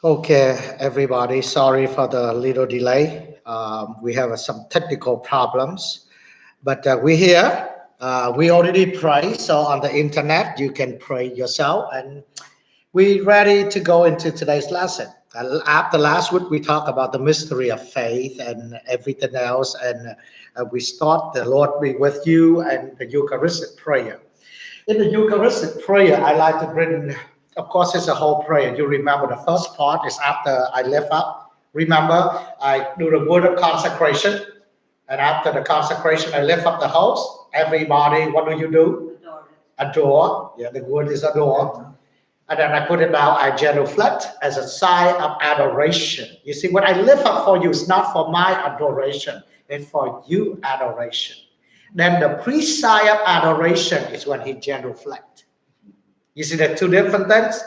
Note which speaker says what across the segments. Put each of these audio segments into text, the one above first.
Speaker 1: Okay, everybody, sorry for the little delay. We have some technical problems, but we're here. We already pray, so on the internet you can pray yourself, and we're ready to go into today's lesson. After last week, we talked about the mystery of faith and everything else, and we start the Lord be with you and the Eucharistic prayer. In the Eucharistic prayer, I like to bring, of course, it's a whole prayer. You remember the first part is after I lift up. Remember, I do the word of consecration, and after the consecration, I lift up the host. Everybody, what do you do? Adore. Yeah, the word is adore. And then I put it down, I genuflect as a sign of adoration. You see, what I lift up for you is not for my adoration, it's for you adoration. Then the priest sign of adoration is when he genuflect. You see the two different things?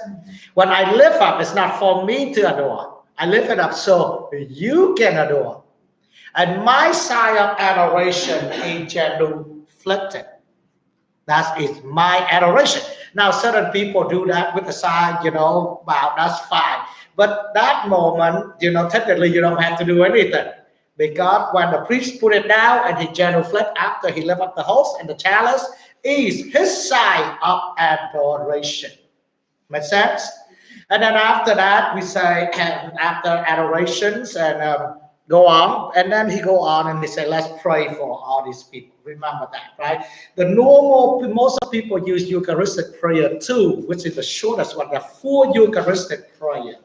Speaker 1: When I lift up, it's not for me to adore. I lift it up so you can adore. And my sign of adoration is genuflected. That is my adoration. Now, certain people do that with a sign, wow, that's fine. But that moment, technically you don't have to do anything. Because when the priest put it down and he genuflect after he left up the host and the chalice, is his sign of adoration. Make sense? And then after that, we say, after adorations and go on. And then he go on and he say, let's pray for all these people. Remember that, right? Most of people use Eucharistic prayer too, which is the shortest one, the full Eucharistic prayer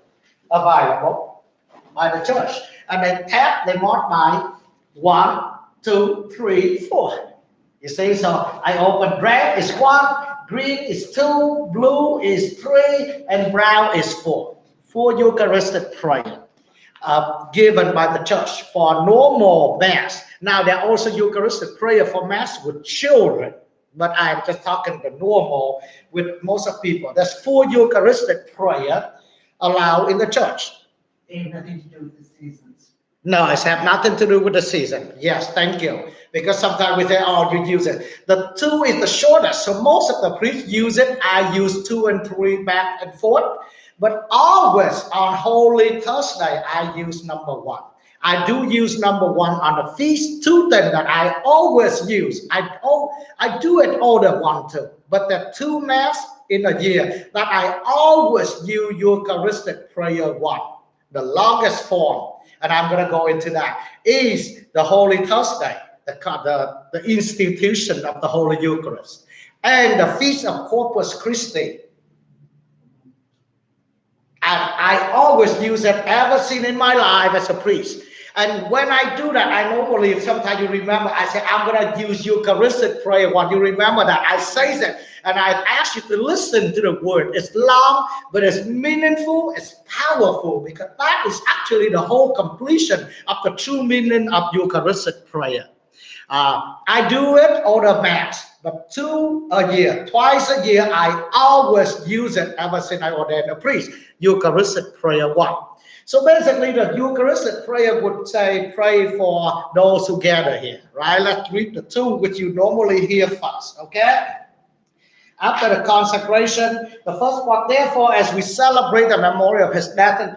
Speaker 1: available by the church. And they mark by 1, 2, 3, 4. You see, so I open red is 1, green is 2, blue is 3, and brown is 4. Full Eucharistic prayer given by the church for normal mass. Now there are also Eucharistic prayer for mass with children, but I'm just talking the normal with most of people. There's full Eucharistic prayer allowed in the church.
Speaker 2: Ain't nothing to do with the seasons.
Speaker 1: No, it has nothing to do with the season. Yes, thank you. Because sometimes we say, oh, you use it. The 2 is the shortest. So most of the priests use it. I use 2 and 3 back and forth. But always on Holy Thursday, I use number 1. I do use number 1 on the feast. 2 things that I always use. I do it order 1, 2. But the 2 mass in a year that I always use Eucharistic prayer 1. The longest form, and I'm going to go into that, is the Holy Thursday, the institution of the Holy Eucharist, and the Feast of Corpus Christi. And I always use it ever since in my life as a priest. And when I do that, I normally, sometimes you remember, I say, I'm going to use Eucharistic prayer. What you remember that? I say that, and I ask you to listen to the word. It's long, but it's meaningful, it's powerful, because that is actually the whole completion of the true meaning of Eucharistic prayer. I do it on the mass, but 2 a year, twice a year, I always use it ever since I ordained a priest. Eucharistic prayer 1. So basically, the Eucharistic prayer would say, pray for those who gather here, right? Let's read the 2 which you normally hear first, okay? After the consecration, the first part, therefore, as we celebrate the memorial of his death and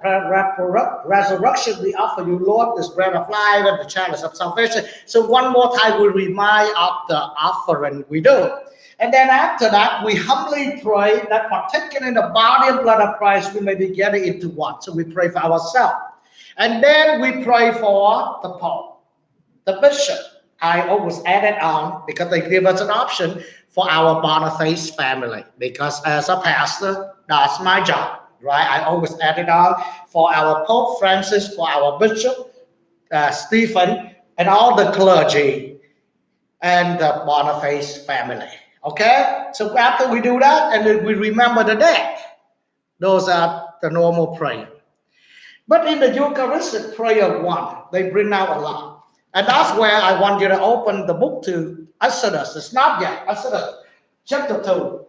Speaker 1: resurrection, we offer you, Lord, this bread of life and the chalice of salvation. So one more time, we remind of the offering we do. And then after that, we humbly pray that partaking in the body and blood of Christ, we may be gathered into one. So we pray for ourselves. And then we pray for the Pope, the bishop. I always add it on because they give us an option for our Boniface family. Because as a pastor, that's my job, right? I always add it on for our Pope Francis, for our Bishop Stephen, and all the clergy and the Boniface family. Okay? So after we do that, and then we remember the dead. Those are the normal prayer. But in the Eucharistic prayer 1, they bring out a lot. And that's where I want you to open the book to Exodus. It's not yet. Exodus chapter 2.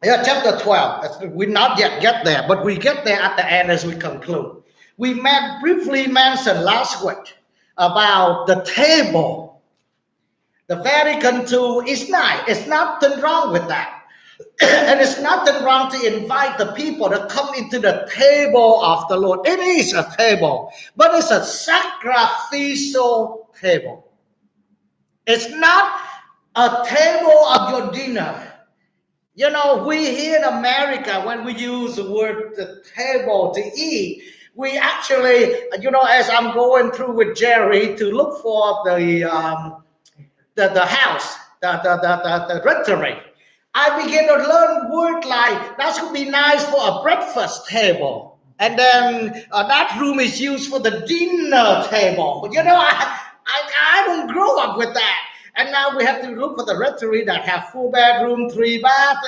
Speaker 1: Yeah, chapter 12. We not yet get there, but we get there at the end as we conclude. We briefly mentioned last week about the table. The Vatican II is nice. It's nothing wrong with that. And it's nothing wrong to invite the people to come into the table of the Lord. It is a table, but it's a sacrificial table. It's not a table of your dinner. You know, we here in America, when we use the word the table to eat, we actually, as I'm going through with Jerry to look for the house, the rectory, I begin to learn word like that would be nice for a breakfast table, and then that room is used for the dinner table. I don't grow up with that. And now we have to look for the rectory that have 4 bedroom, 3 bath,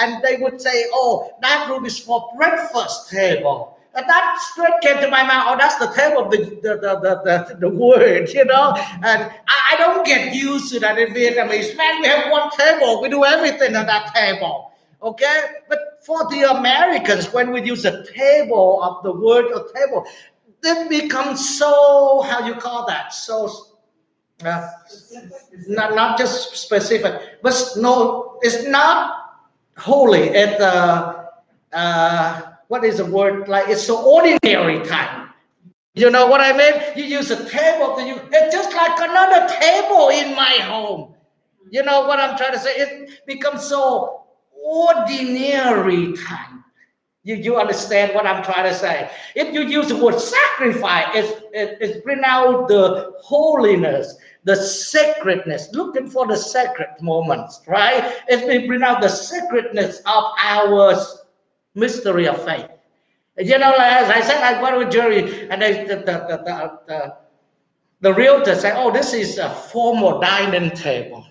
Speaker 1: and they would say, oh, that room is for breakfast table. And that straight came to my mind. Oh, that's the table of the word, And I don't get used to that in Vietnamese. Man, we have one table. We do everything at that table. Okay? But for the Americans, when we use a table of the word or table, it becomes so, how you call that? So not just specific, but no, it's not holy. What is the word? Like it's so ordinary time. You know what I mean? You use a table to you. It's just like another table in my home. You know what I'm trying to say? It becomes so ordinary time. You understand what I'm trying to say? If you use the word sacrifice, it's bring out the holiness, the sacredness, looking for the sacred moments, right? It's bring out the sacredness of our mystery of faith. As I said, I went with Jerry, and the realtor said, "Oh, this is a formal dining table."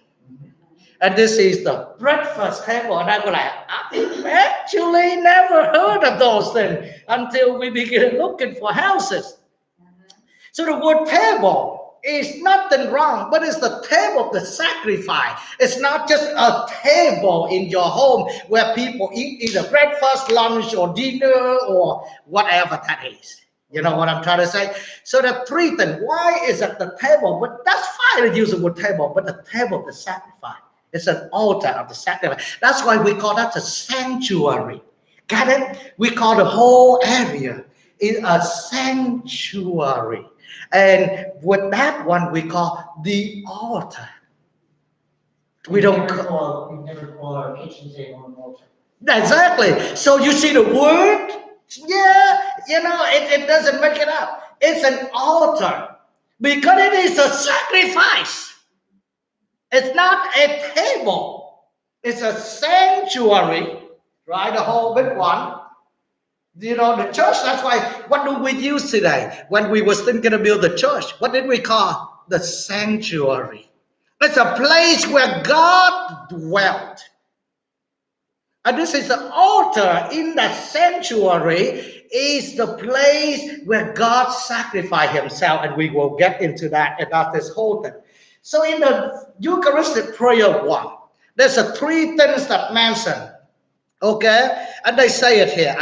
Speaker 1: And this is the breakfast table. And I go like, I actually never heard of those things until we begin looking for houses. So the word table is nothing wrong, but it's the table of the sacrifice. It's not just a table in your home where people eat either breakfast, lunch, or dinner, or whatever that is. You know what I'm trying to say? So the three things. Why is it the table? But that's fine to use the word table, but the table of the sacrifice. It's an altar of the sacrifice. That's why we call that a sanctuary. Got it? We call the whole area a sanctuary. And with that one, we call the altar. We never call our kitchen table an altar. Exactly. So you see the word? Yeah, it doesn't make it up. It's an altar because it is a sacrifice. It's not a table. It's a sanctuary, right? The whole big one. The church, that's why, what do we use today? When we was thinking to build the church, what did we call? The sanctuary. It's a place where God dwelt. And this is the altar in the sanctuary is the place where God sacrificed himself. And we will get into that about this whole thing. So in the Eucharistic prayer 1, there's a 3 things that mention. Okay, and they say it here.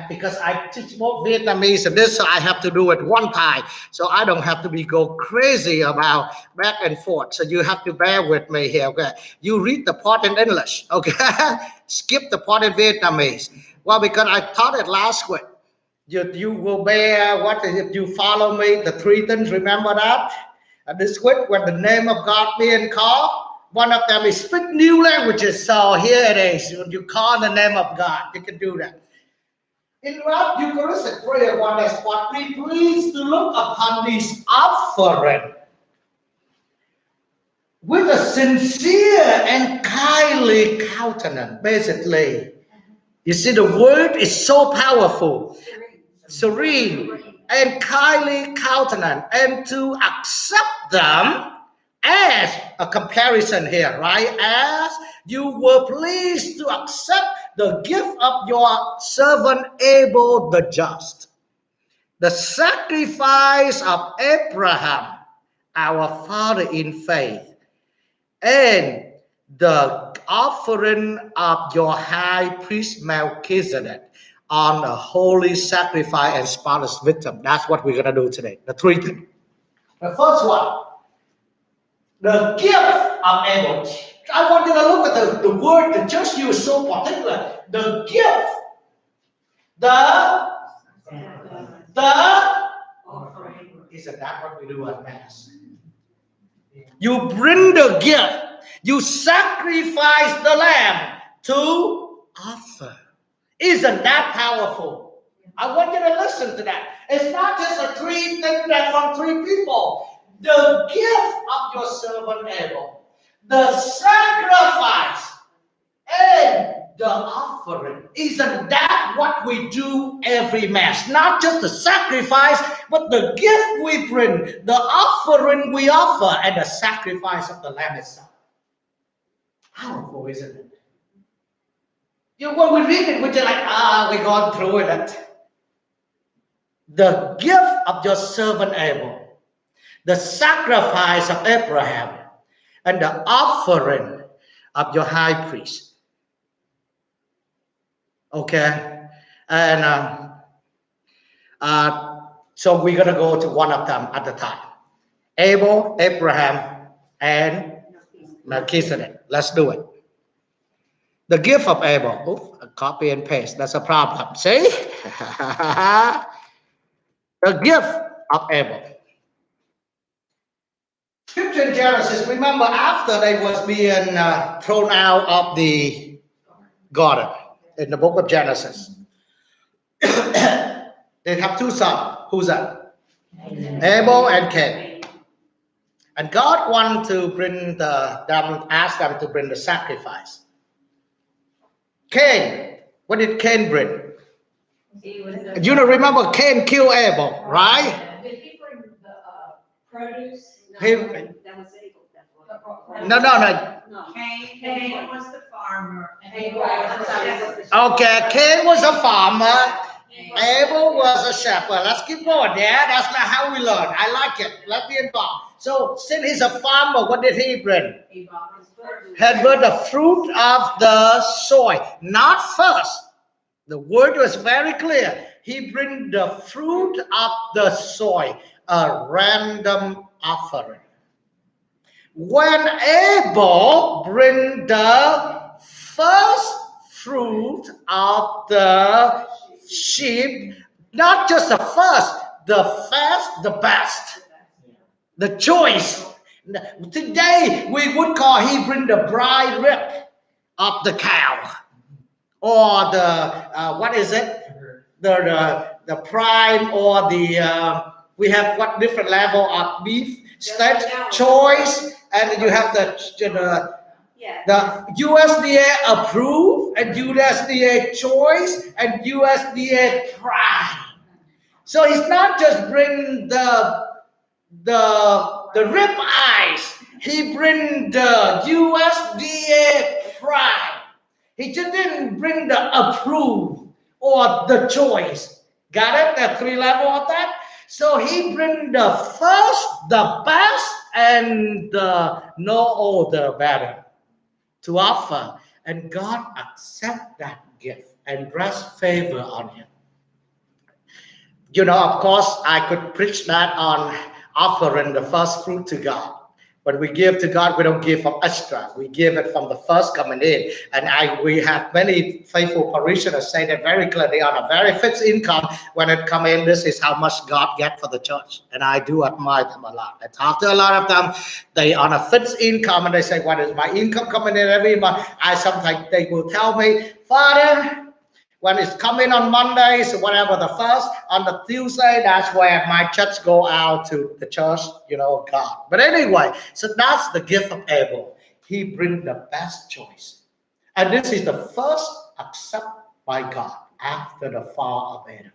Speaker 1: Because I teach more Vietnamese and this, so I have to do it one time, so I don't have to go crazy about back and forth. So you have to bear with me here. Okay, you read the part in English. Okay, skip the part in Vietnamese. Well, because I taught it last week. You will bear what if you follow me. The 3 things. Remember that. And this week, when the name of God being called. One of them is speak new languages. So here it is. When you call the name of God, you can do that. In what Eucharistic prayer 1 is what we please to look upon this offering with a sincere and kindly countenance. Basically, you see the word is so powerful, serene and kindly countenance, and to accept them as a comparison here, right? As you were pleased to accept the gift of your servant Abel the just, the sacrifice of Abraham, our father in faith, and the offering of your high priest Melchizedek on a holy sacrifice and spotless victim. That's what we're going to do today. The 3 things. The first one. The gift of Abel. I want you to look at the word the church used so particular. The gift, the isn't that what we do at Mass? You bring the gift. You sacrifice the lamb to offer. Isn't that powerful? I want you to listen to that. It's not just a three thing that from three people. The gift of your servant Abel, the sacrifice, and the offering. Isn't that what we do every Mass? Not just the sacrifice, but the gift we bring, the offering we offer, and the sacrifice of the Lamb itself. Powerful, isn't it? You know, when we read it, we're just like, we're going through it. The gift of your servant Abel, the sacrifice of Abraham, and the offering of your high priest. Okay, and so we're gonna go to one of them at a time. Abel, Abraham, and Melchizedek. Let's do it. The gift of Abel. Oops, copy and paste. That's a problem. See? The gift of Abel. Scripture in Genesis. Remember, after they was being thrown out of the garden in the book of Genesis. They have two sons. Who's that? Abel and Cain. And God wanted to bring ask them to bring the sacrifice. Cain, what did Cain bring? You know, remember Cain killed Abel, right?
Speaker 3: Did he bring the produce?
Speaker 2: That was Abel.
Speaker 1: No.
Speaker 2: Cain was the farmer.
Speaker 1: Okay, Cain was a farmer. Abel was a shepherd. Let's keep going. Yeah, that's not how we learn. I like it. Let's be involved. So, since he's a farmer, what did he bring? He brought the fruit of the soil. Not first. The word was very clear. He bring the fruit of the soil, a random offering. When Abel bring the first fruit of the sheep, not just the first, the best, the choice. Today we would call he bring the bride rib of the cow, or the what is it? The prime, or the we have what different level of beef steak choice, and you have the USDA approved, and USDA choice, and USDA prime. So it's not just bring the rib eyes. He bring the USDA prime. He just didn't bring the approved or the choice. Got it? The three level of that. So he bring the first, the best, and the no other better to offer. And God accept that gift and rest favor on him. You know, of course, I could preach that on offering the first fruit to God. When we give to God, we don't give from extra. We give it from the first coming in. And we have many faithful parishioners say that very clearly on a very fixed income. When it come in, this is how much God get for the church. And I do admire them a lot. I talk to a lot of them. They on a fixed income, and they say, what is my income coming in every month? Sometimes they will tell me, Father, when it's coming on Mondays, whatever the first, on the Tuesday, that's where my church go out to the church, you know, God. But anyway, so that's the gift of Abel. He brings the best choice. And this is the first accepted by God after the fall of Adam.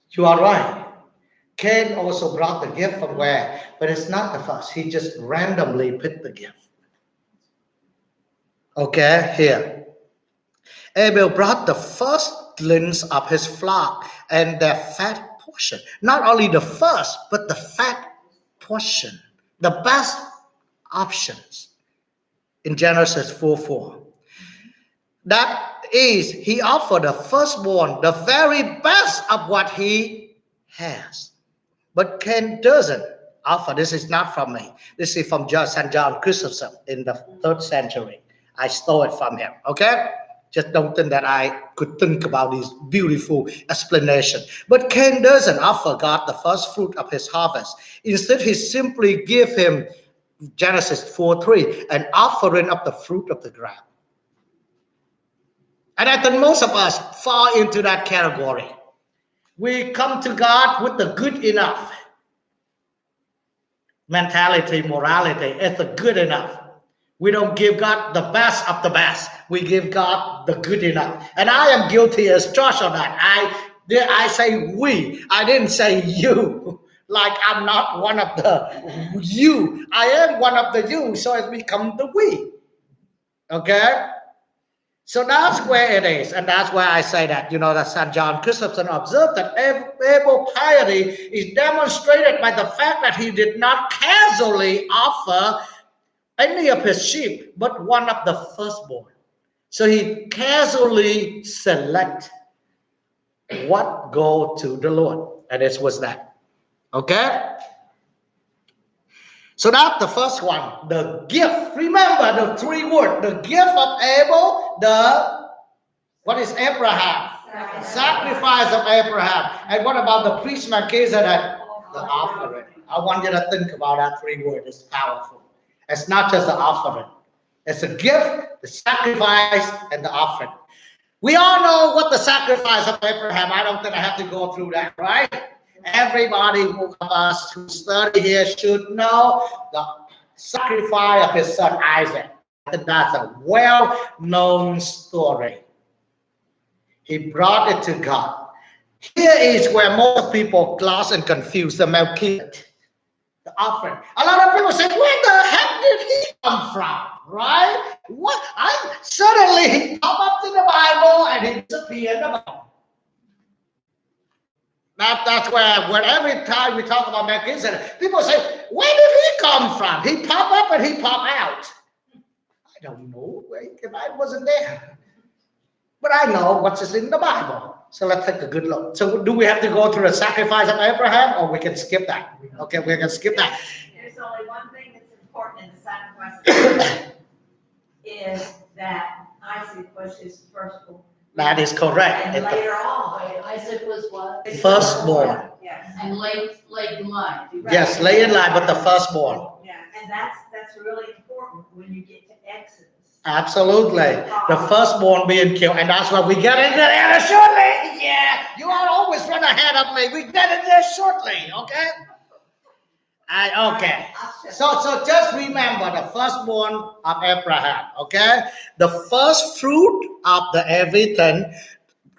Speaker 1: You are right. Cain also brought the gift from where? But it's not the first. He just randomly picked the gift. Okay, here. Abel brought the firstlings of his flock and their fat portion. Not only the first, but the fat portion. The best options in Genesis 4:4. That is, he offered the firstborn, the very best of what he has. But Cain doesn't. Alpha, this is not from me. This is from St. John Chrysostom in the 3rd century. I stole it from him. Okay? Just don't think that I could think about this beautiful explanation. But Cain doesn't offer God the first fruit of his harvest. Instead, he simply gives him, Genesis 4:3, an offering of the fruit of the ground. And I think most of us fall into that category. We come to God with the good enough mentality, morality. It's the good enough. We don't give God the best of the best. We give God the good enough. And I am guilty as charged of that. I say we. I didn't say you. Like I'm not one of the you. I am one of the you. So it becomes the we. Okay? So that's where it is. And that's why I say that, that St. John Chrysostom observed that Abel's piety is demonstrated by the fact that he did not casually offer any of his sheep, but one of the firstborn. So he casually select what go to the Lord. And this was that. Okay? So that's the first one, the gift. Remember the 3 words, the gift of Abel, what is Abraham? Sacrifice of Abraham. And what about the priest Melchizedek? The offering. I want you to think about that 3 words. It's powerful. It's not just the offering. It's a gift, the sacrifice, and the offering. We all know what the sacrifice of Abraham. I don't think I have to go through that, right? Everybody of us who study here should know the sacrifice of his son Isaac. I think that's a well-known story. He brought it to God. Here is where most people lost and confused the Melchizedek, the offering. A lot of people say, where the heck did he come from? Right? What? Suddenly he popped up in the Bible and he disappeared in the Bible. That's where when every time we talk about Melchizedek, people say, where did he come from? He popped up and he popped out. I don't know. I wasn't there. But I know what's in the Bible. So let's take a good look. So do we have to go through the sacrifice of Abraham, or we can skip that? Okay, we can skip that.
Speaker 2: There's only one thing that's important in the sacrifice of Abraham is that Isaac was his firstborn.
Speaker 1: That is correct.
Speaker 2: And later on,
Speaker 3: Isaac was what?
Speaker 1: Firstborn.
Speaker 2: yes.
Speaker 3: And laid in line.
Speaker 1: Yes, lay in line with the firstborn.
Speaker 2: Yeah, and that's really important when you get to Exodus.
Speaker 1: Absolutely. The firstborn being killed. And that's why we get into there shortly. Yeah, you all always run ahead of me. We get in there shortly, okay? Okay. So just remember the firstborn of Abraham, okay? The first fruit of the everything.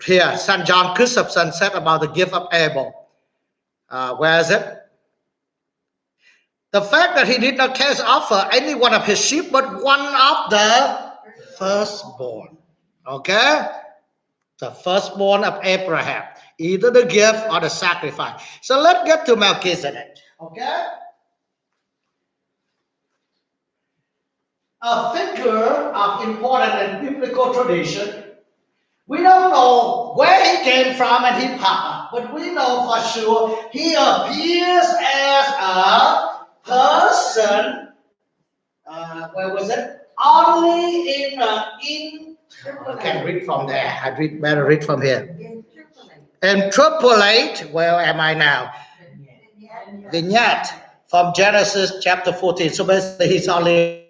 Speaker 1: Here, St. John Chrysostom said about the gift of Abel. Where is it? The fact that he did not cast offer any one of his sheep, but one of the firstborn. Okay? The firstborn of Abraham. Either the gift or the sacrifice. So let's get to Melchizedek. Okay? A figure of important and biblical tradition. We don't know where he came from and he popped up, but we know for sure he appears as a person. Where was it? Only I can't read from there. Better read from here. Interpolate. Where am I now? Vignette from Genesis chapter 14. So basically, he's only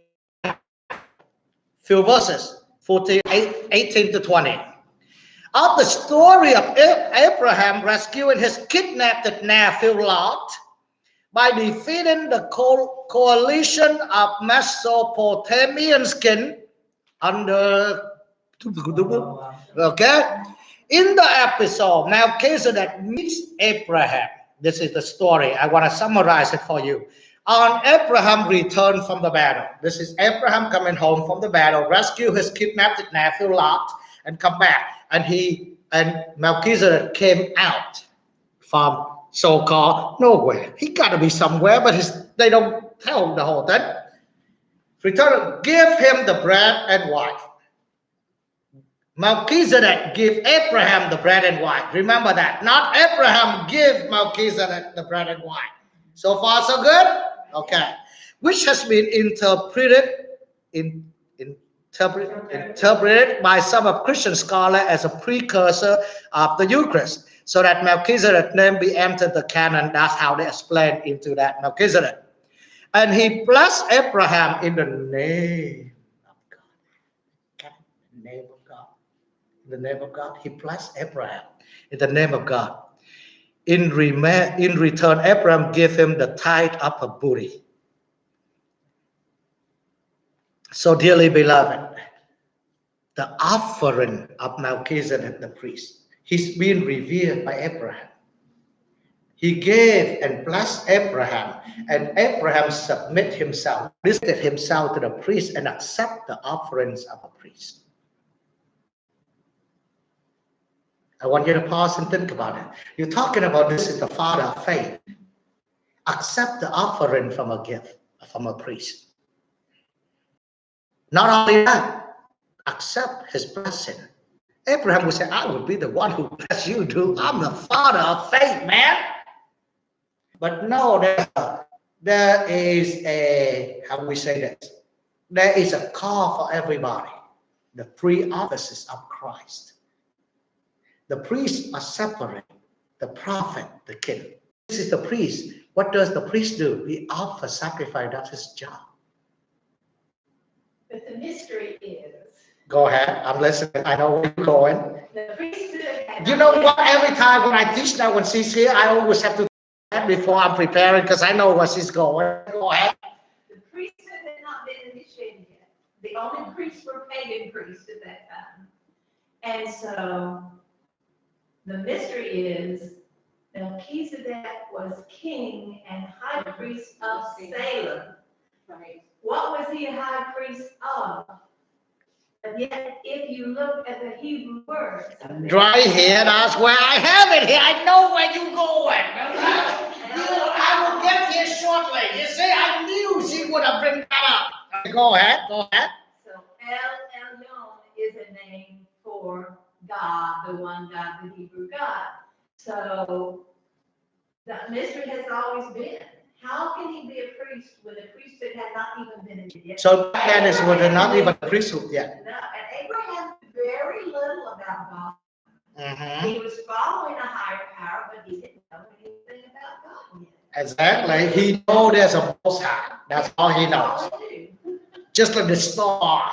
Speaker 1: few verses, 18 to 20. Of the story of Abraham rescuing his kidnapped nephew Lot by defeating the coalition of Mesopotamian king under. Okay? In the episode, Melchizedek meets Abraham. This is the story. I want to summarize it for you. On Abraham returned from the battle. This is Abraham coming home from the battle, rescue his kidnapped nephew Lot, and come back. And Melchizedek came out from so-called nowhere. He got to be somewhere, but they don't tell the whole thing. Return, give him the bread and wine. Melchizedek give Abraham the bread and wine. Remember that. Not Abraham give Melchizedek the bread and wine. So far, so good? Okay. Which has been interpreted by some of Christian scholars as a precursor of the Eucharist. So that Melchizedek's name be entered the canon. That's how they explain into that Melchizedek. And he blessed Abraham in the name of God. Name of God. In the name of God. He blessed Abraham in the name of God. In return, Abraham gave him the tithe of a booty. So, dearly beloved, the offering of Melchizedek the priest, he's been revered by Abraham. He gave and blessed Abraham, and Abraham submitted himself to the priest and accept the offerings of a priest. I want you to pause and think about it. You're talking about this is the father of faith. Accept the offering from a gift, from a priest. Not only that, accept his blessing. Abraham would say, I would be the one who bless you, dude. I'm the father of faith, man. But no, there is a, how do we say this? There is a call for everybody. The three offices of Christ. The priests are separate. The prophet, the king. This is the priest. What does the priest do? He offers sacrifice. That's his job.
Speaker 2: But the mystery is.
Speaker 1: Go ahead. I'm listening. I know where you're going.
Speaker 2: The priesthood.
Speaker 1: You know what? Every time when I teach that when she's here, I always have to do that before I'm preparing because I know where she's going. Go ahead.
Speaker 2: The priesthood had not been initiated yet. The only priests were pagan priests at that time. And so the mystery is Melchizedek was king and high priest of Salem.
Speaker 3: Right.
Speaker 2: What was he a high priest of? But yet, if you look at the Hebrew words,
Speaker 1: Right here, that's where I have it here. I know where you're going. I will get here shortly. You see, I knew she would have bring that up. Go ahead, go ahead.
Speaker 2: So El Elyon is a name for God, the one God, the Hebrew God. So the mystery has always been, how can he be a priest when the priesthood had not even been in yet?
Speaker 1: So that is what not even a priesthood yet.
Speaker 2: No, and Abraham knew very little about God.
Speaker 1: Mm-hmm.
Speaker 2: He was following a higher power, but he didn't know anything about God yet.
Speaker 1: Exactly. He knows there's a most high. That's all he knows. Just like the star.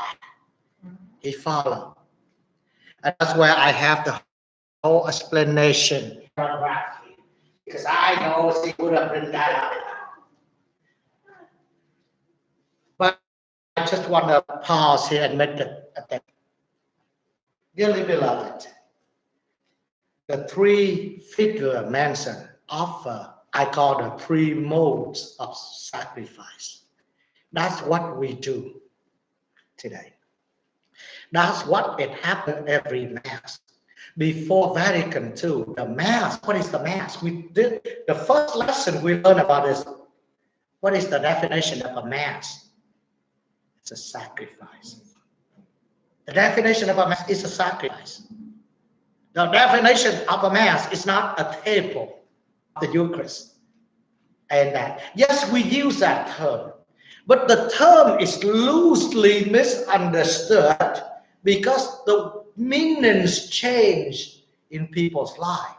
Speaker 1: He followed. And that's where I have the whole explanation. Because I know she would have written that out. But I just want to pause here and make a thing. Dearly beloved, the three figure mentioned offer, I call the three modes of sacrifice. That's what we do today. That's what it happened every Mass. Before Vatican II, the Mass, what is the Mass? We did the first lesson we learned about is what is the definition of a Mass? It's a sacrifice. The definition of a Mass is a sacrifice. The definition of a Mass is not a table of the Eucharist. And that, yes, we use that term, but the term is loosely misunderstood because the meanings change in people's life.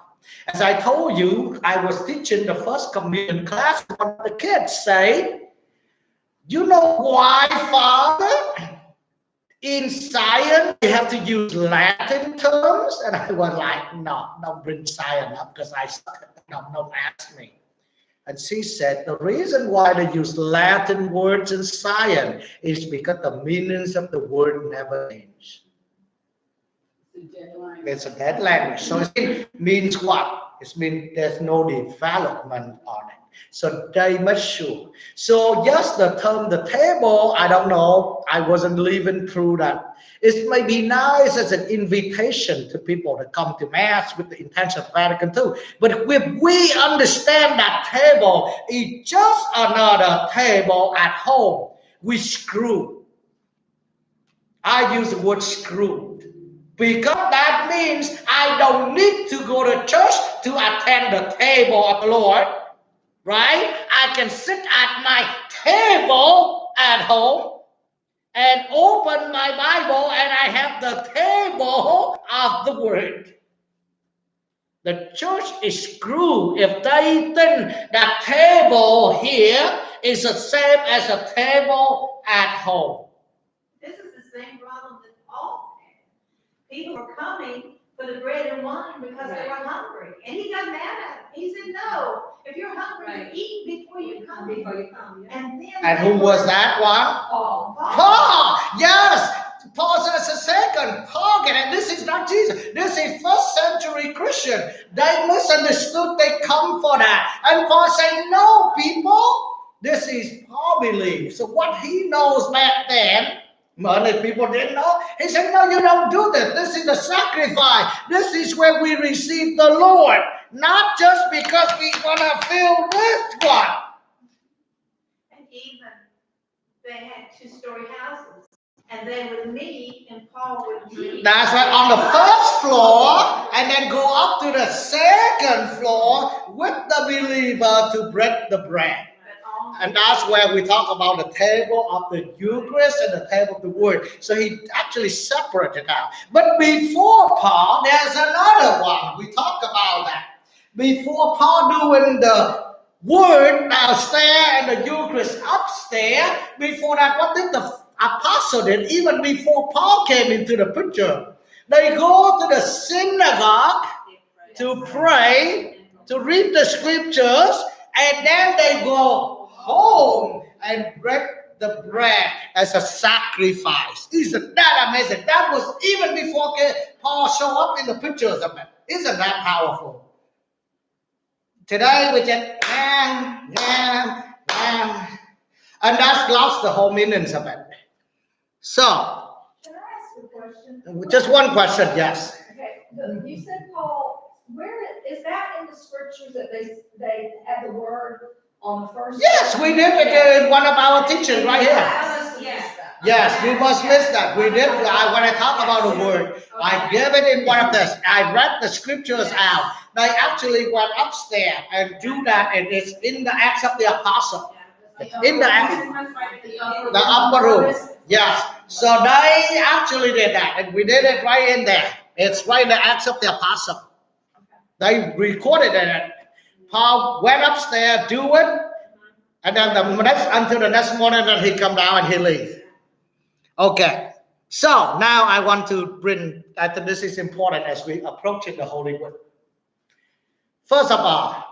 Speaker 1: As I told you, I was teaching the first communion class. One of the kids say, you know why, Father? In science, we have to use Latin terms. And I was like, no, don't bring science up because I suck. Don't ask me. And she said, the reason why they use Latin words in science is because the meanings of the word never change. It's a dead language. So it means what? It means there's no development on it. So they must sure. So just the term, the table, I don't know. I wasn't living through that. It may be nice as an invitation to people to come to Mass with the intention of Vatican II. But if we understand that table is just another table at home, we screw. I use the word screwed. Because that means I don't need to go to church to attend the table of the Lord. right? I can sit at my table at home and open my Bible and I have the table of the Word. The church is screwed if they think that table here is the same as a table at home.
Speaker 2: This is the same problem that Paul had. People were coming for the bread and wine because they were hungry. And he got mad at them. He said, no, if you're hungry, eat before you come. And
Speaker 1: who was that one? Paul. Yes. Paul says a second. Paul, and this is not Jesus. This is first century Christian. They misunderstood. They come for that. And Paul said, no, people. This is Paul belief. So what he knows back then, many people didn't know. He said, no, you don't do this. This is the sacrifice. This is where we receive the Lord. Not just because we want to feel this one.
Speaker 2: And even they had 2-story houses. And they would meet, and Paul would meet.
Speaker 1: That's right, on the first floor, and then go up to the second floor with the believer to break the bread. And that's where we talk about the table of the Eucharist and the table of the Word. So he actually separated out. But before Paul, there's another one. We talked about that. Before Paul doing the Word downstairs and the Eucharist upstairs, before that, what did the apostle did? Even before Paul came into the picture, they go to the synagogue to pray, to read the scriptures, and then they go home and break the bread as a sacrifice. Isn't that amazing? That was even before Paul showed up in the pictures of it. Isn't that powerful? Today we just and that's lost the whole meanings of it. So,
Speaker 4: can I ask a question?
Speaker 1: Just one question, yes.
Speaker 4: Okay, you said Paul. Where is that in the scriptures that they had the word on the first?
Speaker 1: Yes, we did it in one of our teachings right here. Yes, we must miss that. We did. When I talk about the word, I gave it in one of this. I read the scriptures out. They actually went upstairs and do that, and it's in the Acts of the Apostle. In the upper room. Yes. So they actually did that, and we did it right in there. It's right in the Acts of the Apostle. They recorded it. Paul went upstairs, do it, and then until the next morning, then he come down and he leave. Okay. So now I want to bring. I think this is important as we approach the Holy Week. First of all,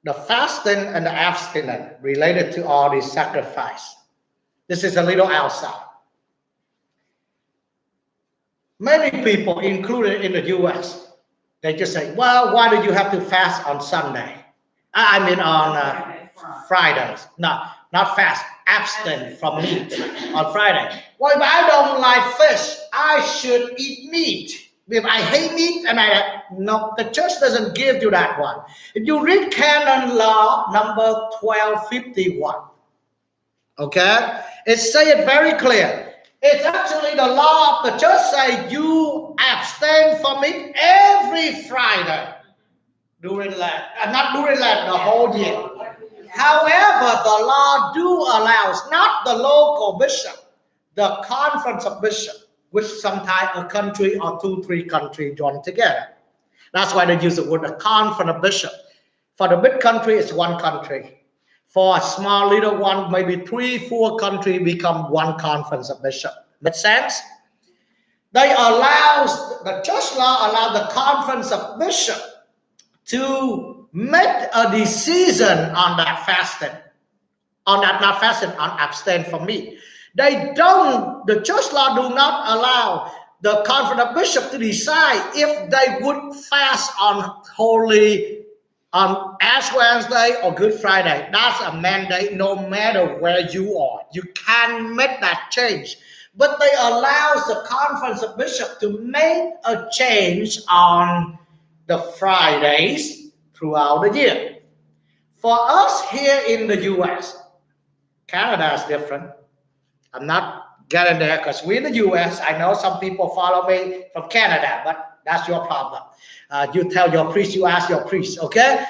Speaker 1: the fasting and the abstinence related to all these sacrifice. This is a little outside. Many people, included in the U.S., they just say, well, why do you have to fast on Sunday? I mean on Fridays. No, not fast, abstain from meat on Friday. Well, if I don't like fish, I should eat meat. If I hate meat, no, the church doesn't give you that one. If you read canon law number 1251, okay, it say it very clear. It's actually the law of the church say you abstain from it every Friday during Lent, not during Lent, the whole year. However, the law do allows not the local bishop, the conference of bishops, which sometimes a country or 2-3 countries join together. That's why they use the word a conference of bishops. For the big country, it's one country. For a small little one, maybe 3-4 countries become one conference of bishops. Make sense? The church law allows the conference of bishops to make a decision on that fasting, on abstain from meat. The church law do not allow the conference of bishops to decide if they would fast on Ash Wednesday or Good Friday. That's a mandate no matter where you are. You can't make that change. But they allow the conference of bishops to make a change on the Fridays throughout the year. For us here in the U.S., Canada is different. I'm not getting there because we're in the U.S. I know some people follow me from Canada, but that's your problem. You tell your priest, you ask your priest, okay?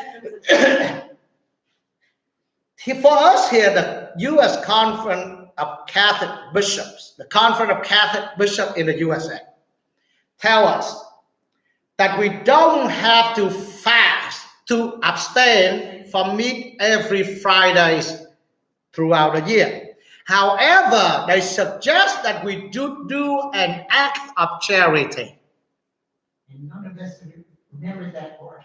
Speaker 1: For us here, the U.S. Conference of Catholic Bishops, the Conference of Catholic Bishops in the USA, tell us that we don't have to fast to abstain from meat every Fridays throughout the year. However, they suggest that we do an act of charity.
Speaker 5: And none of us remember that part.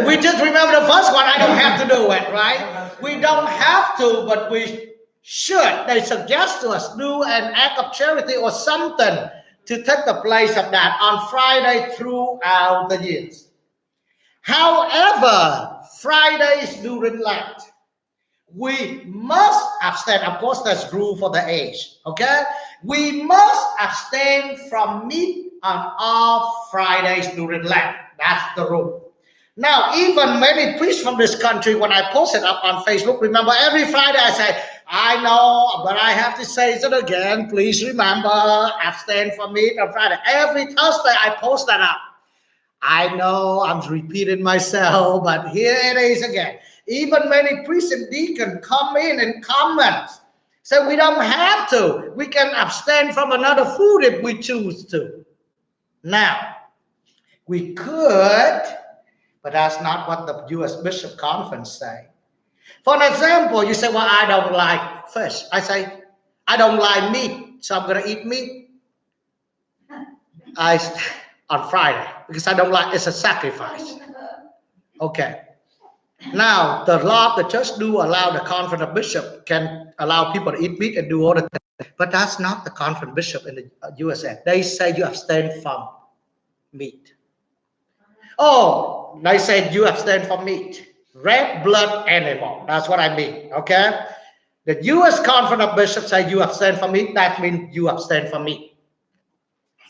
Speaker 1: We just remember the first one. I don't have to do it, right? We don't have to, but we should. They suggest to us do an act of charity or something to take the place of that on Friday throughout the years. However, Fridays during Lent, we must abstain. Of course, that's rule for the age. Okay, we must abstain from meat on all Fridays during Lent. That's the rule. Now, even many priests from this country, when I post it up on Facebook, remember every Friday I say, I know, but I have to say it again. Please remember, abstain from meat on Friday. Every Thursday I post that up. I know I'm repeating myself, but here it is again. Even many priests and deacons come in and comment. So we don't have to. We can abstain from another food if we choose to. Now, we could, but that's not what the U.S. Bishop Conference say. For an example, you say, well, I don't like fish. I say, I don't like meat, so I'm going to eat meat on Friday because I don't like, it's a sacrifice. Okay. Now, the law of the church do allow the Conference of Bishops can allow people to eat meat and do all the things. But that's not the Conference of Bishops in the USA. They say you abstain from meat. Oh, they said you abstain from meat. Red blood animal. That's what I mean. Okay? The U.S. Conference of Bishops say you abstain from meat. That means you abstain from meat.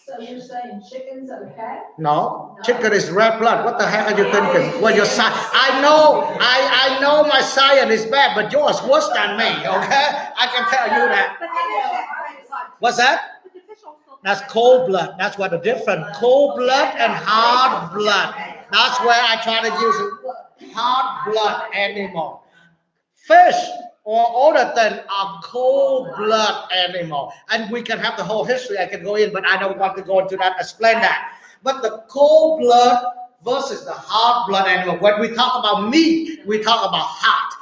Speaker 4: So you're saying chicken's okay?
Speaker 1: No, chicken is red blood. What the heck are you thinking? Well, your I know my science is bad, but yours worse than me. Okay? I can tell you that. What's that? That's cold blood. That's what the difference. Cold blood and hard blood. That's where I try to use it. Hard blood animal. Fish or other than are cold blood animal. And we can have the whole history. I can go in, but I don't want to go into that, explain that. But the cold blood versus the hard blood animal. When we talk about meat, we talk about hot.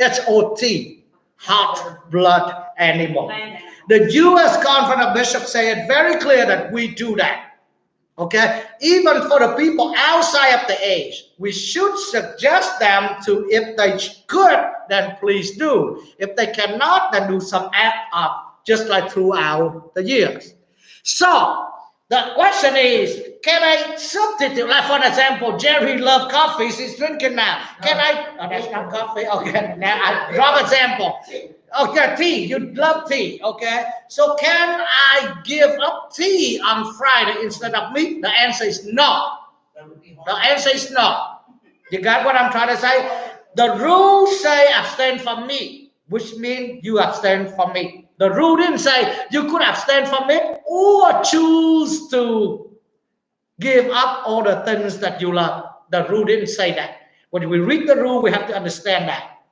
Speaker 1: H-O-T. Hot blood animal. The U.S. Conference of Bishops say it very clear that we do that. Okay, even for the people outside of the age, we should suggest them to, if they could, then please do. If they cannot, then do some act of just like throughout the years. So the question is, can I substitute? Like for example, Jerry loves coffee, he's drinking now. Can I? Oh, that's not coffee. Okay, now I drop example. Okay, tea. You love tea. Okay, so can I give up tea on Friday instead of meat? The answer is no. The answer is no. You got what I'm trying to say? The rules say abstain from meat, which means you abstain from meat. The rule didn't say you could abstain from it or choose to give up all the things that you love. The rule didn't say that. When we read the rule, we have to understand that.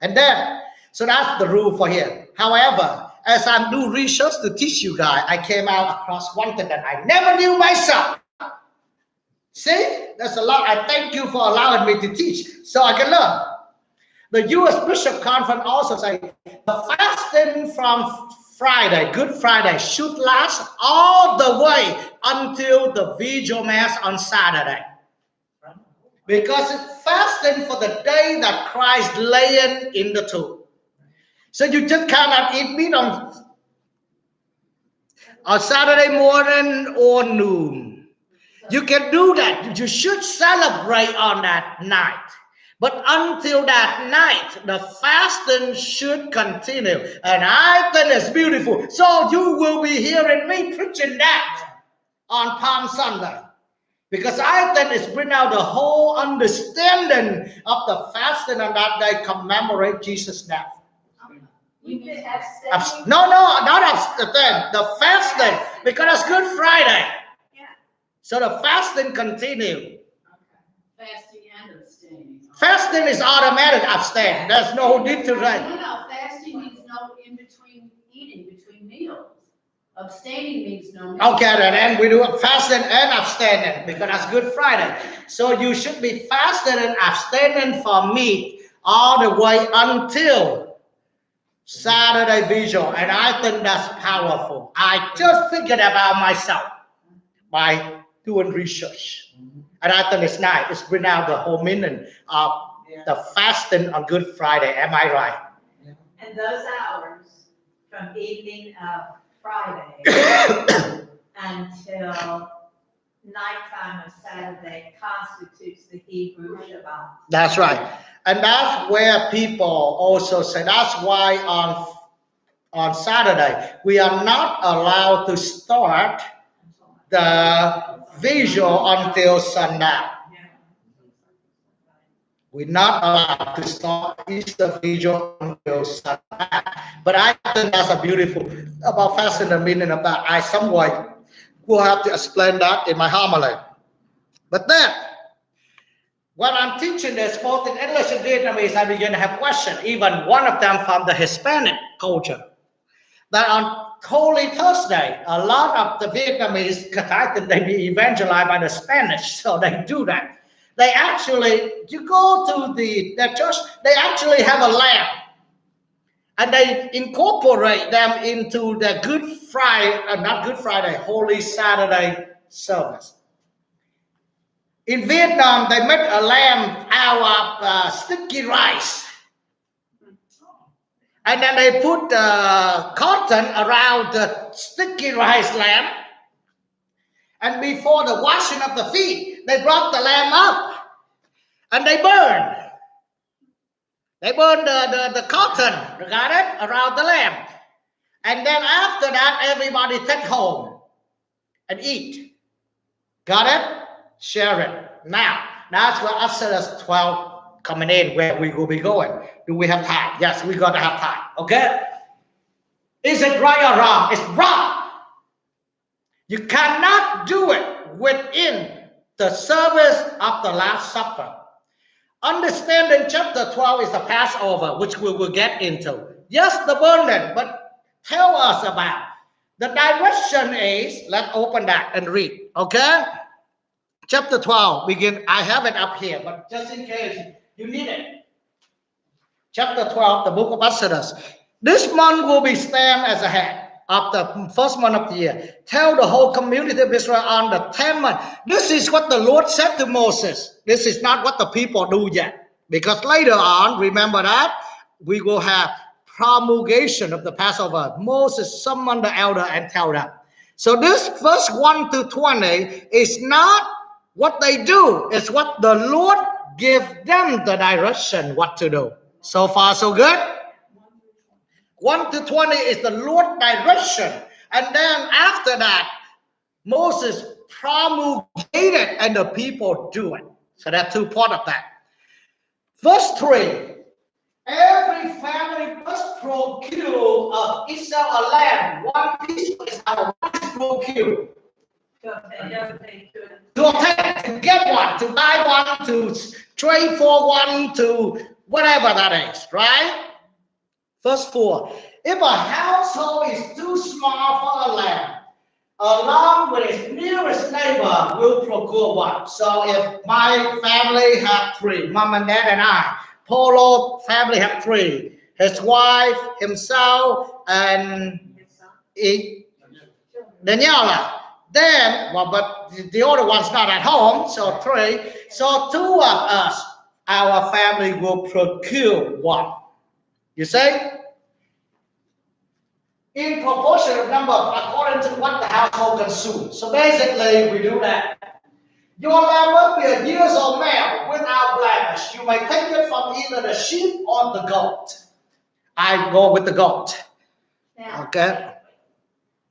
Speaker 1: And then, so that's the rule for here. However, as I do research to teach you guys, I came out across one thing that I never knew myself. See, that's a lot. I thank you for allowing me to teach so I can learn. The U.S. Bishop Conference also say the fasting from Friday, Good Friday, should last all the way until the Vigil Mass on Saturday. Because it's fasting for the day that Christ laying in the tomb. So you just cannot eat meat on Saturday morning or noon. You can do that. You should celebrate on that night. But until that night, the fasting should continue. And I think it's beautiful. So you will be hearing me preaching that on Palm Sunday. Because I think it's bring out the whole understanding of the fasting on that day, commemorate Jesus' death. No, not the thing. The fasting, because it's Good Friday. So the fasting continue.
Speaker 3: Fasting and abstaining.
Speaker 1: Fasting is automatic abstain. There's no need to write.
Speaker 3: No, fasting means no in between eating, between meals. Abstaining means no meals.
Speaker 1: Okay, then we do fasting and abstaining because that's Good Friday. So you should be fasting and abstaining from meat all the way until Saturday visual. And I think that's powerful. I just figured about myself by doing research. And I think it's nice. It's bring out the whole meaning of the fasting on Good Friday. Am I right?
Speaker 2: And those hours from evening of Friday until nighttime of Saturday constitutes the Hebrew Shabbat.
Speaker 1: That's right. And that's where people also say, that's why on Saturday, we are not allowed to start the visual until sundown. We're not allowed to start Easter visual until sundown. But I think that's a beautiful about fasting, the meaning of that. I somewhat will have to explain that in my homily. But then, when I'm teaching this both in English and Vietnamese, I begin to have questions. Even one of them from the Hispanic culture. That on Holy Thursday, a lot of the Vietnamese, because I think they be evangelized by the Spanish, so they do that. They actually, you go to the church, they actually have a lamb. And they incorporate them into the Good Friday, not Good Friday, Holy Saturday service. In Vietnam, they make a lamb out of sticky rice. And then they put cotton around the sticky rice lamb. And before the washing of the feet, they brought the lamb up. And they burn. They burn the cotton, got it, around the lamb. And then after that, everybody take home and eat. Got it? Share it. Now, that's where Exodus 12 coming in, where we will be going. Do we have time? Yes, we got to have time. Okay? Is it right or wrong? It's wrong. You cannot do it within the service of the Last Supper. Understanding chapter 12 is the Passover, which we will get into. Yes, the burden, but tell us about. The direction is, let's open that and read. Okay? Chapter 12, begin. I have it up here, but just in case you need it. Chapter 12, the book of Exodus. This month will be stand as a head of the first month of the year. Tell the whole community of Israel on the 10th month. This is what the Lord said to Moses. This is not what the people do yet. Because later on, remember that, we will have promulgation of the Passover. Moses summoned the elder and tell them. So this verse 1 to 20 is not what they do. It's what the Lord give them the direction what to do. So far, so good? 1 to 20 is the Lord direction. And then after that, Moses promulgated and the people do it. So that's 2 parts of that. Verse 3. Every family must procure of Israel a lamb. One piece is our procure. To obtain, to get one, to buy one, to trade for one, to whatever that is, right? Verse 4. If a household is too small for a lamb, along with its nearest neighbor will procure one. So if my family have 3, mom and dad and I, Polo family have 3, his wife, himself, and Daniela. Then, well, but the other one's not at home, so 3. So 2 of us, our family will procure one. You see? In proportion of number, according to what the household consumes. So basically, we do that. Your lamb must be a years old male without blemish. You may take it from either the sheep or the goat. I go with the goat.
Speaker 2: Now,
Speaker 1: Okay.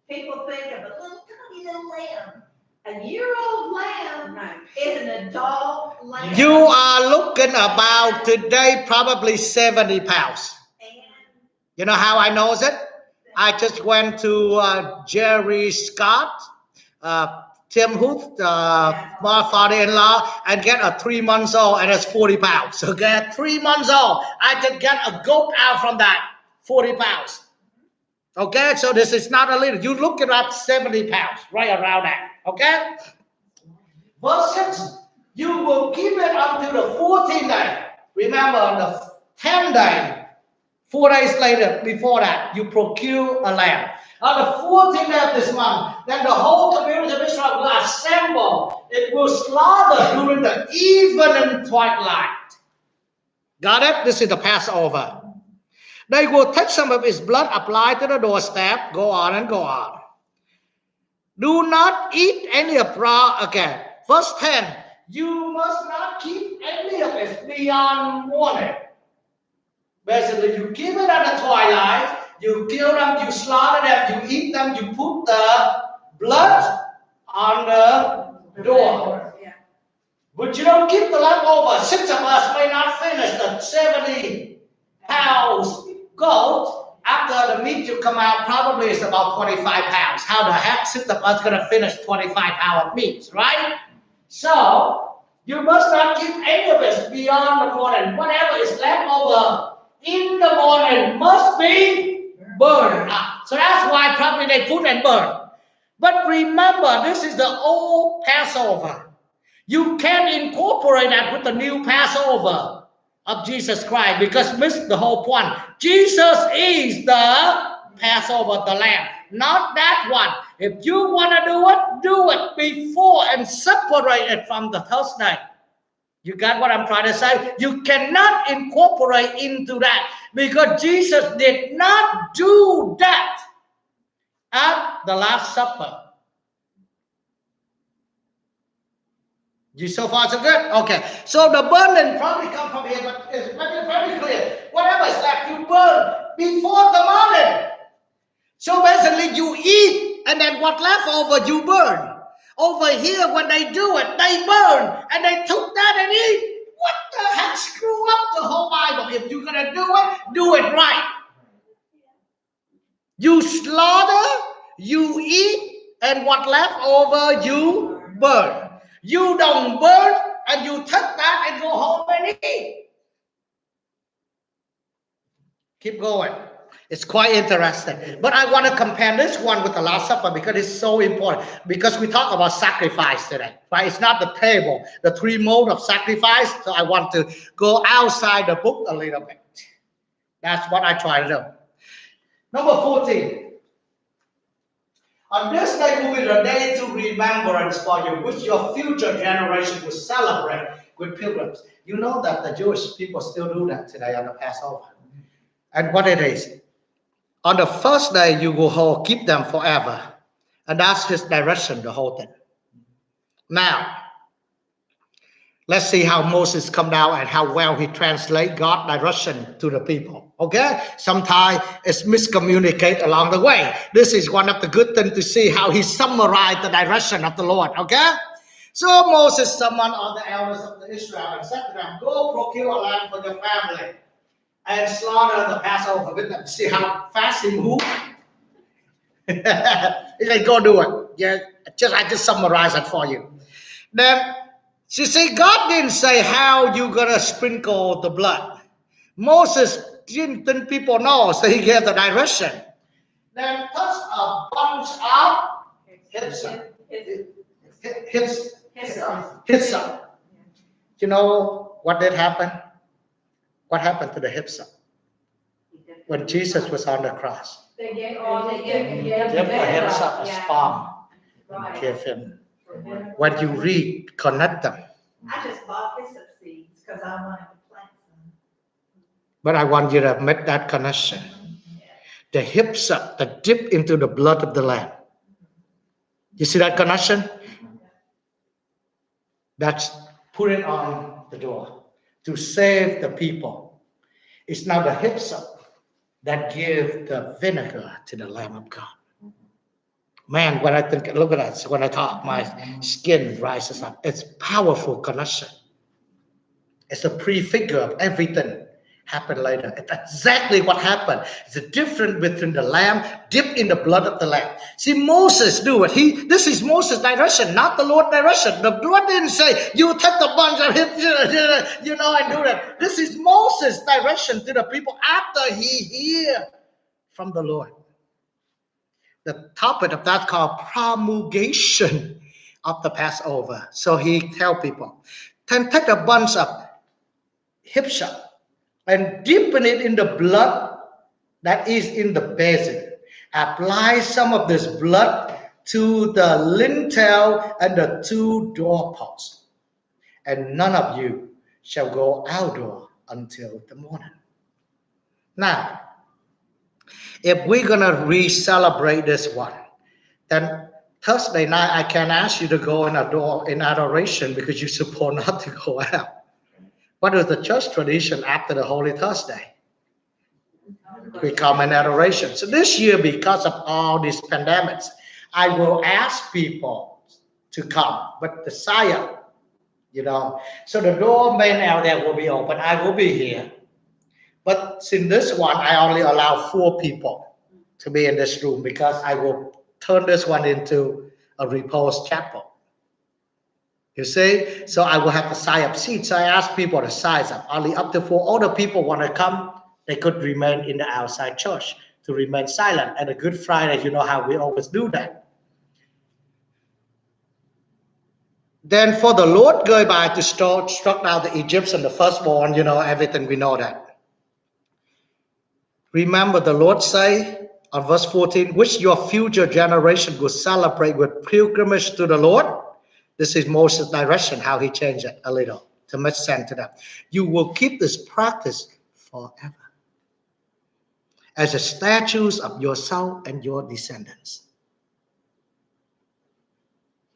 Speaker 2: people think of a little tiny little lamb. A year-old lamb is an adult lamb.
Speaker 1: You are looking about today probably 70 pounds.
Speaker 2: And
Speaker 1: You know how I know it? I just went to Jerry Scott Tim Huth, my father-in-law, and get a 3 months old, and it's 40 pounds. Okay, 3 months old, I can get a goat out from that, 40 pounds. Okay, so this is not a little. You look it up, 70 pounds, right around that. Okay. Verse 6, you will keep it until the 14th day. Remember, on the 10th day, 4 days later, before that, you procure a lamb. On the 14th day of this month, then the whole community of Israel will assemble. It will slaughter during the evening twilight. Got it? This is the Passover. They will take some of its blood, apply to the doorstep, go on and go on. Do not eat any of it. Okay, verse 10. You must not keep any of it beyond morning. Basically, you keep it at the twilight, you kill them, you slaughter them, you eat them, you put the blood on the door.
Speaker 2: Yeah.
Speaker 1: But you don't keep the leftover. 6 of us may not finish the 70 pounds goat. After the meat you come out, probably it's about 25 pounds. How the heck 6 of us going to finish 25 pounds of meat, right? So, you must not keep any of it beyond the morning. Whatever is left over in the morning must be burned up. So that's why probably they put and burn. But remember, this is the old Passover. You can incorporate that with the new Passover of Jesus Christ, because miss the whole point. Jesus is the Passover, the Lamb, not that one. If you want to do it before and separate it from the Thursday. You got what I'm trying to say? You cannot incorporate into that, because Jesus did not do that at the Last Supper. You so far so good? Okay. So the burning probably come from here, but it's very clear. Whatever is left, you burn before the morning. So basically you eat, and then what left over you burn. Over here, when they do it, they burn, and they took that and eat. What the heck? Screw up the whole Bible. If you're going to do it right. You slaughter, you eat, and what left over you burn. You don't burn, and you take that and go home and eat. Keep going. It's quite interesting. But I want to compare this one with the Last Supper because it's so important. Because we talk about sacrifice today, right? It's not the table, the 3 modes of sacrifice. So I want to go outside the book a little bit. That's what I try to do. Number 14. On this day will be the day to remembrance for you, which your future generation will celebrate with pilgrims. You know that the Jewish people still do that today on the Passover. And what it is, on the first day you will keep them forever. And that's his direction, the whole thing. Now, let's see how Moses come down and how well he translate God's direction to the people. Okay? Sometimes it's miscommunicate along the way. This is one of the good things to see how he summarized the direction of the Lord. Okay? So Moses summoned all the elders of Israel and said to them, go procure a lamb for your family and slaughter the Passover with them. See how fast he moved? He said, go do it. Yeah, I just summarized it for you. Then she said, God didn't say how you gonna sprinkle the blood. Moses didn't think people know, so he gave the direction. Then touch a bunch of hyssop. You know what did happen? What happened to the hyssop? When Jesus was on the cross.
Speaker 4: They gave
Speaker 1: Give the hyssop as palm. Give him. When you read, connect them.
Speaker 2: I just bought hyssop seeds because I wanted to plant some.
Speaker 1: But I want you to make that connection. The hyssop that dip into the blood of the Lamb. You see that connection? That's put it on the door to save the people. It's now the hyssop that give the vinegar to the Lamb of God. Man, when I think, look at that. When I talk, my skin rises up. It's powerful connection. It's a prefigure of everything happened later. It's exactly what happened. It's a difference between the lamb dipped in the blood of the lamb. See, Moses do it. This is Moses' direction, not the Lord's direction. The Lord didn't say, you take the bunch of him, and do that. This is Moses' direction to the people after he hear from the Lord. The topic of that called promulgation of the Passover. So he tell people, then take a bunch of hyssop and deepen it in the blood that is in the basin. Apply some of this blood to the lintel and the 2 doorposts, and none of you shall go outdoor until the morning. Now, if we're gonna re-celebrate this one, then Thursday night I can ask you to go in adoration because you're supposed not to go out. What is the church tradition after the Holy Thursday? We come in adoration. So this year, because of all these pandemics, I will ask people to come, but the sign, so the doorman out there will be open. I will be here. But in this one, I only allow 4 people to be in this room because I will turn this one into a repose chapel. You see? So I will have to sign up seats. So I ask people to sign up. Only up to 4 other people want to come. They could remain in the outside church to remain silent. And a Good Friday, you know how we always do that. Then for the Lord going by to struck down the Egyptian, the firstborn, everything we know that. Remember the Lord say on verse 14, which your future generation will celebrate with pilgrimage to the Lord. This is Moses' direction, how he changed it a little to make sense to them. You will keep this practice forever as the statutes of yourself and your descendants.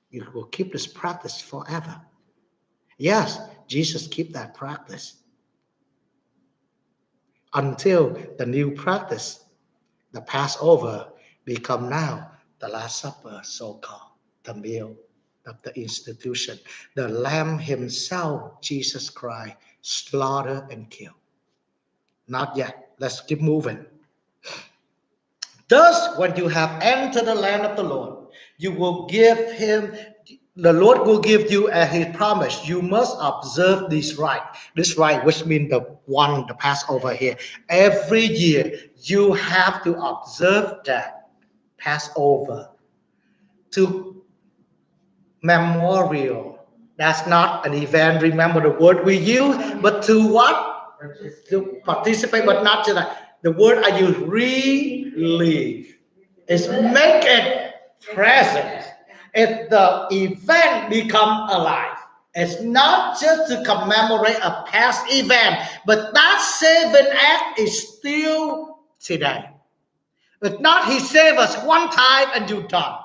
Speaker 1: You will keep this practice forever. Yes, Jesus keep that practice until the new practice, the Passover, become now the Last Supper, so-called, the meal of the institution. The Lamb himself, Jesus Christ, slaughtered and killed. Not yet. Let's keep moving. Thus, when you have entered the land of the Lord, the Lord will give you as he promised. You must observe this rite. This rite, which means the Passover here. Every year, you have to observe that Passover to memorial. That's not an event. Remember the word we use, but to what? To participate, but not to that. The word I use, relive. It's make it present. If the event become alive. It's not just to commemorate a past event, but that saving act is still today. It's not he saved us one time and you done.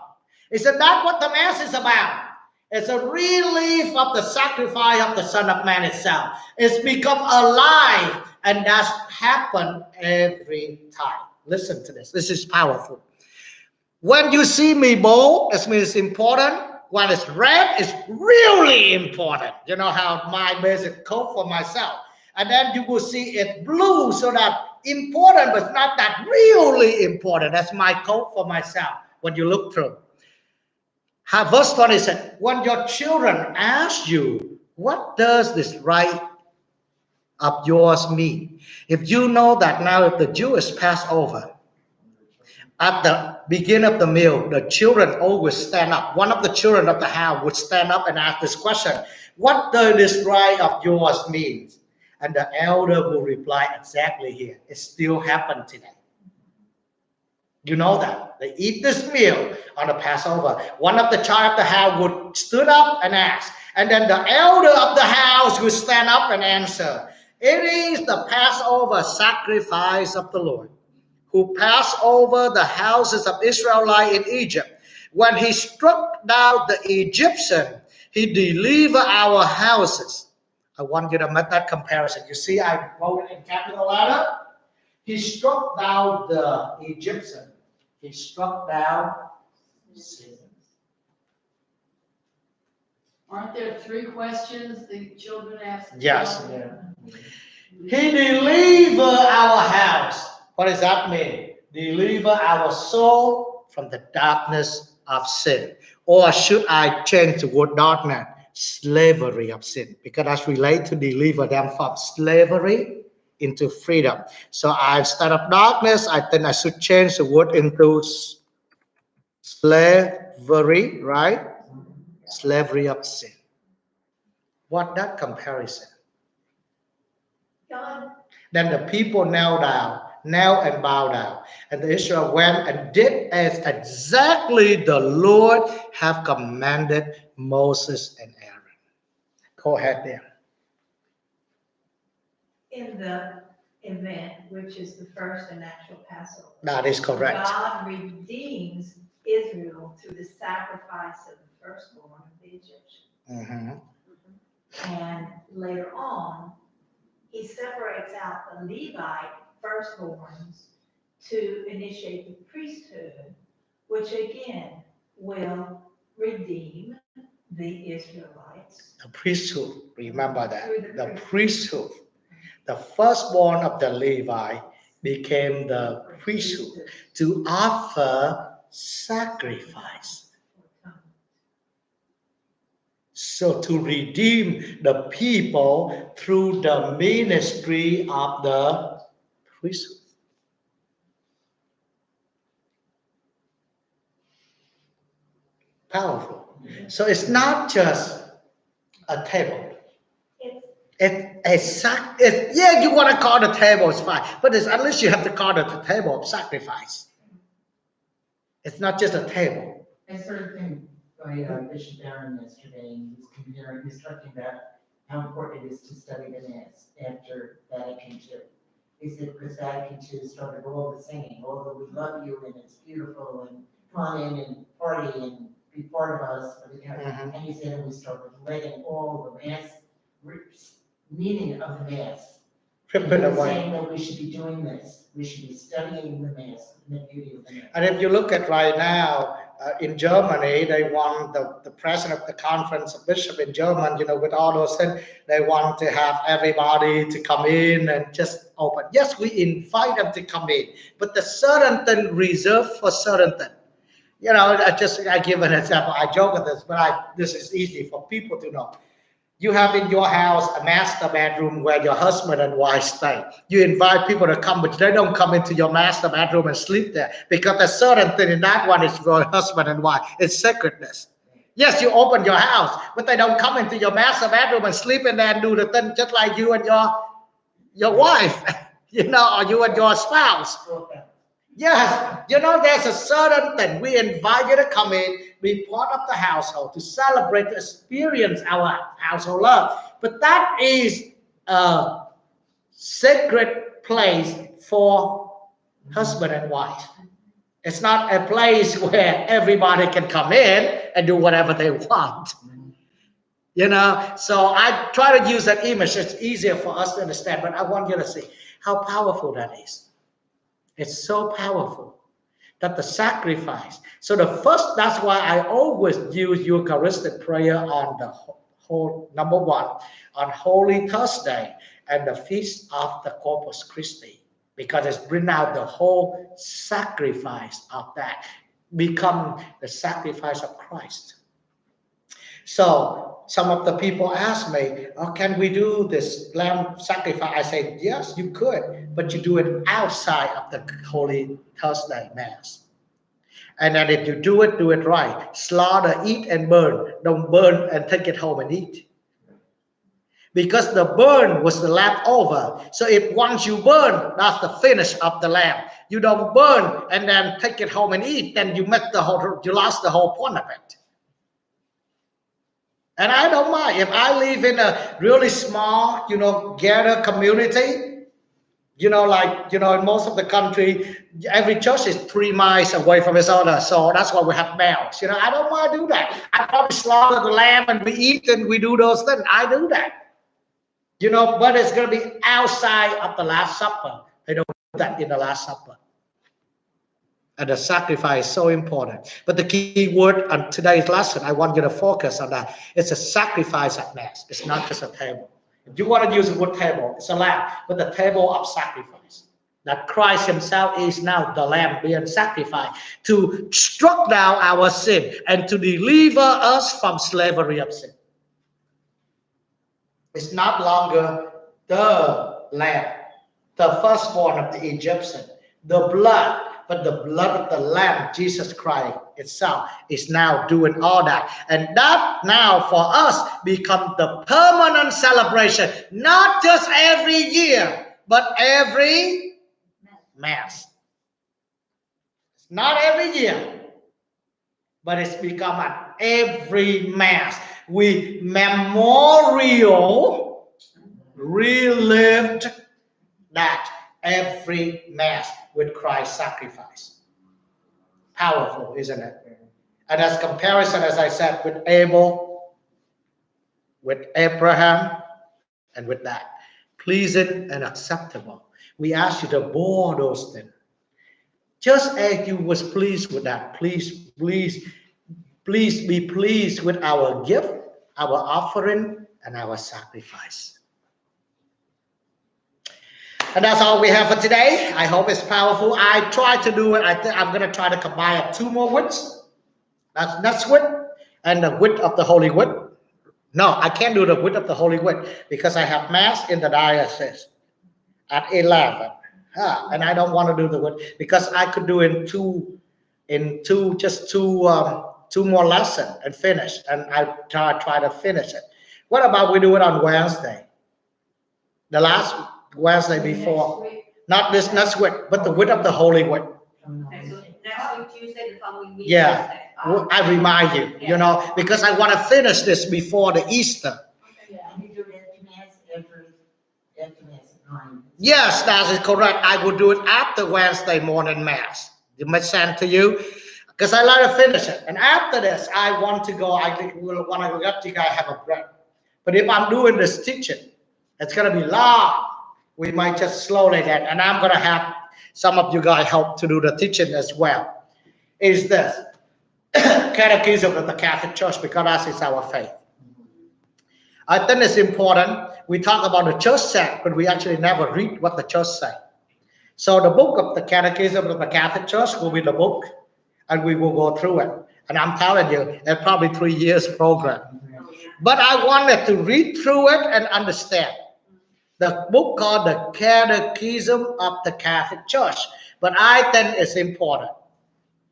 Speaker 1: Isn't that what the Mass is about? It's a relief of the sacrifice of the Son of Man itself. It's become alive, and that's happened every time. Listen to this. This is powerful. When you see me bold, it means it's important. When it's red, it's really important. You know how my basic code for myself. And then you will see it blue, so that important, but not that really important. That's my code for myself when you look through. Verse 20 said, when your children ask you, what does this rite of yours mean? If you know that now if the Jewish Passover, at the beginning of the meal, the children always stand up. One of the children of the house would stand up and ask this question, what does this rite of yours mean? And the elder will reply exactly here. It still happened today. You know that. They eat this meal on the Passover. One of the child of the house would stood up and ask. And then the elder of the house would stand up and answer. It is the Passover sacrifice of the Lord, who passed over the houses of Israelite in Egypt. When he struck down the Egyptian, he delivered our houses. I want you to make that comparison. You see, I wrote it in capital letter. He struck down the Egyptian. He struck down sin.
Speaker 3: Aren't there 3 questions the children ask?
Speaker 1: Yes. He deliver our house. What does that mean? Deliver our soul from the darkness of sin. Or should I change the word darkness? Slavery of sin. Because that's related to deliver them from slavery into freedom. So instead of darkness, I think I should change the word into slavery, right? Slavery of sin. What that comparison?
Speaker 2: God,
Speaker 1: Then the people knelt and bowed down. And the Israel went and did as exactly the Lord have commanded Moses and Aaron. Go ahead there.
Speaker 2: in the event, which is the first and actual Passover,
Speaker 1: That is correct.
Speaker 2: God redeems Israel through the sacrifice of the firstborn of the Egyptians.
Speaker 1: Mhm.
Speaker 2: And later on, he separates out the Levite firstborns to initiate the priesthood, which again will redeem the Israelites.
Speaker 1: The priesthood, remember that.
Speaker 2: Through
Speaker 1: The priesthood. The firstborn of the Levi became the priesthood to offer sacrifice. So to redeem the people through the ministry of the priesthood. Powerful. So it's not just a table. Yeah, you want to call the table, it's fine. But at least you have to call it the table of sacrifice. It's not just a table.
Speaker 5: I sort of think by Bishop Barron yesterday, he was talking about how important it is to study the Mass after Vatican II. He said, because Vatican II started all the singing, all the we love you and it's beautiful and come on in and party and be part of us.
Speaker 1: Mhm.
Speaker 5: And he said, and we started letting all the Mass meaning of the Mass.
Speaker 1: Tripping
Speaker 5: And he was
Speaker 1: away.
Speaker 5: saying that we should be doing this. We should be studying the Mass and the beauty of the Mass.
Speaker 1: And if you look at right now, in Germany, they want the president of the conference of bishops in Germany, with all those things, they want to have everybody to come in and just open. Yes, we invite them to come in, but the certain thing reserved for certain thing. I give an example. I joke with this, but this is easy for people to know. You have in your house a master bedroom where your husband and wife stay. You invite people to come, but they don't come into your master bedroom and sleep there because there's certain thing in that one is for husband and wife. It's sacredness. Yes, you open your house, but they don't come into your master bedroom and sleep in there and do the thing just like you and your wife, or you and your spouse. Yes, there's a certain thing. We invite you to come in, be part of the household, to celebrate, to experience our household love. But that is a sacred place for husband and wife. It's not a place where everybody can come in and do whatever they want. So I try to use that image. It's easier for us to understand, but I want you to see how powerful that is. It's so powerful. That the sacrifice. So that's why I always use Eucharistic prayer on the whole, number one, on Holy Thursday and the Feast of the Corpus Christi, because it's bring out the whole sacrifice of that, become the sacrifice of Christ. So some of the people ask me, can we do this lamb sacrifice? I say, yes, you could, but you do it outside of the Holy Thursday Mass. And then if you do it right. Slaughter, eat and burn. Don't burn and take it home and eat. Because the burn was the leftover. So if once you burn, that's the finish of the lamb. You don't burn and then take it home and eat, then you lost the whole point of it. And I don't mind. If I live in a really small, gathered community, in most of the country, every church is 3 miles away from each other. So that's why we have bells. I don't want to do that. I probably slaughter the lamb and we eat and we do those things. I do that. But it's going to be outside of the Last Supper. They don't do that in the Last Supper. And the sacrifice is so important. But the key word on today's lesson, I want you to focus on that. It's a sacrifice at Mass. It's not just a table. If you want to use the word table, it's a lamb, but the table of sacrifice. That Christ himself is now the lamb being sacrificed to struck down our sin and to deliver us from slavery of sin. It's not longer the lamb, the firstborn of the Egyptian, the blood, but the blood of the lamb, Jesus Christ itself, is now doing all that. And that now for us becomes the permanent celebration, not just every year, but every Mass. It's not every year, but it's become an every Mass. We relived that every Mass with Christ's sacrifice. Powerful, isn't it? And as comparison, as I said, with Abel, with Abraham, and with that, pleasing and acceptable. We ask you to bore those things. Just as you was pleased with that, please be pleased with our gift, our offering, and our sacrifice. And that's all we have for today. I hope it's powerful. I tried to do it. I think I'm going to try to combine 2 more widths. That's next width and the width of the Holy Width. No, I can't do the width of the Holy Width because I have Mass in the diocese at 11. And I don't want to do the width because I could do two more lessons and finish. And I try to finish it. What about we do it on Wednesday? The last Wednesday before, not this next week, but the width of the Holy Width.
Speaker 2: Okay, so next week, Tuesday, the following week.
Speaker 1: Yeah, I remind you, because I want to finish this before the Easter.
Speaker 5: Yeah, you do it after Mass at 9.
Speaker 1: Yes, that is correct. I will do it after Wednesday morning Mass. It makes sense to you? Because I like to finish it. And after this, I want to go, I think we'll want to let you guys have a break. But if I'm doing this teaching, it's going to be long. We might just slowly that. And I'm going to have some of you guys help to do the teaching as well. Is this Catechism of the Catholic Church, because that is our faith. I think it's important. We talk about the church said, but we actually never read what the church said. So the book of the Catechism of the Catholic Church will be the book, and we will go through it. And I'm telling you, it's probably 3 years program. But I wanted to read through it and understand. The book called the Catechism of the Catholic Church. But I think it's important.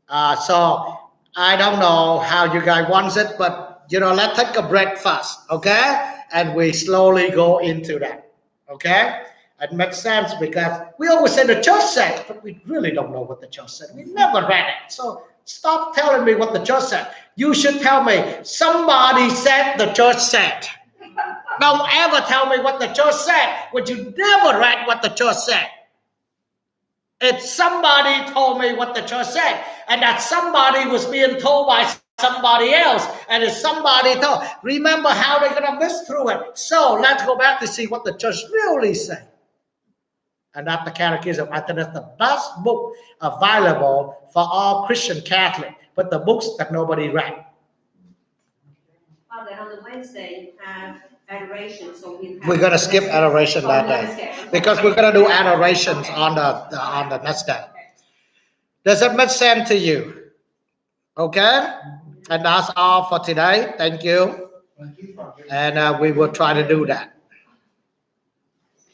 Speaker 1: So I don't know how you guys want it, but let's take a break first, okay? And we slowly go into that, okay? It makes sense because we always say the church said, but we really don't know what the church said. We never read it. So stop telling me what the church said. You should tell me somebody said the church said. Don't ever tell me what the church said when you never read what the church said. If somebody told me what the church said, and that somebody was being told by somebody else, and if somebody told, remember how they're going to miss through it. So let's go back to see what the church really said. And that's the Catechism. I think it's the best book available for all Christian Catholic, but the books that nobody read.
Speaker 2: Well, then on the Wednesday, you have adoration, so
Speaker 1: we're going to skip adoration that day because we're going to do adorations on the next day. Does that make sense to you? Okay, and that's all for today. Thank you, and we will try to do that.